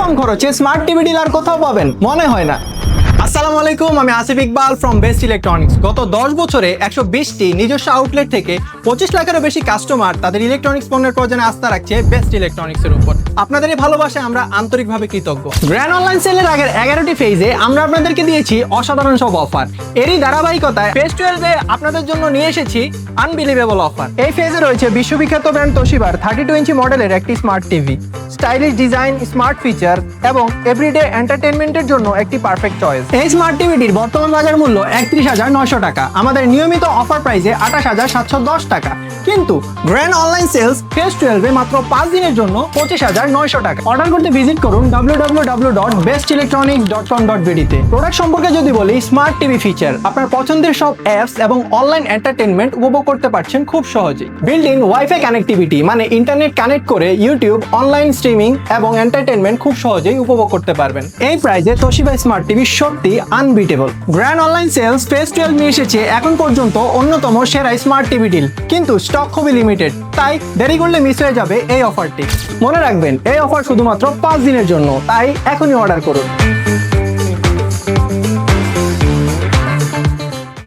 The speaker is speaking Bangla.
কম খরচে স্মার্ট টিভি ডিলার কোথাও পাবেন মনে হয় না। আসসালামু আলাইকুম, আমি Asif Iqbal from best electronics. গত 10 বছরে 120টি নিজস্ব আউটলেট থেকে 25 লাখেরও বেশি কাস্টমার তাদের ইলেকট্রনিক্স পণ্যের প্রয়োজনে আস্থা রাখছে বেস্ট ইলেকট্রনিক্সের উপর। আপনাদের এই ভালোবাসায় আমরা আন্তরিকভাবে কৃতজ্ঞ। গ্র্যান্ড অনলাইন সেলের আগের 11টি ফেজে আমরা আপনাদেরকে দিয়েছি অসাধারণ সব অফার। এরই ধারাবাহিকতায় ফেজ 12-এ আপনাদের জন্য নিয়ে এসেছি আনবিলিভেবল অফার। এই ফেজে রয়েছে বিশ্ববিখ্যাত ব্র্যান্ড তোশিবার 32 ইঞ্চি মডেলের একটি smart TV, stylish design, smart feature এবং এভরিডে এন্টারটেইনমেন্টের জন্য একটি পারফেক্ট চয়েস। এই স্মার্ট টিভিটির বর্তমান বাজার মূল্য 31,900 টাকা, আমাদের নিয়মিত অফার প্রাইসে 28,710 টাকা। কিন্তু গ্র্যান্ড অনলাইন সেলস ফেজ 12-এ মাত্র 5 দিনের জন্য 25,900 টাকা। অর্ডার করতে ভিজিট করুন www.bestilectronics.com.bd তে। প্রোডাক্ট সম্পর্কে যদি বলি, স্মার্ট টিভি ফিচার, আপনার পছন্দের সব অ্যাপস এবং অনলাইন এন্টারটেইনমেন্ট উপভোগ করতে পারছেন খুব সহজেই। বিল্ট ইন ওয়াইফাই কানেক্টিভিটি, মানে ইন্টারনেট কানেক্ট করে ইউটিউব, অনলাইন স্ট্রিমিং এবং এন্টারটেইনমেন্ট খুব সহজেই উপভোগ করতে পারবেন। এই প্রাইসে তোশিবা স্মার্ট টিভি সত্যি unbeatable. Grand online sales phase 12 নিয়ে এসেছে এখন পর্যন্ত অন্যতম সেরা স্মার্ট টিভি ডিল, কিন্তু স্টক খুবই লিমিটেড, তাই দেরি করলে মিস হয়ে যাবে এই অফারটি। মনে রাখবেন, এই অফার শুধুমাত্র 5 দিনের জন্য, তাই এখনই অর্ডার করুন।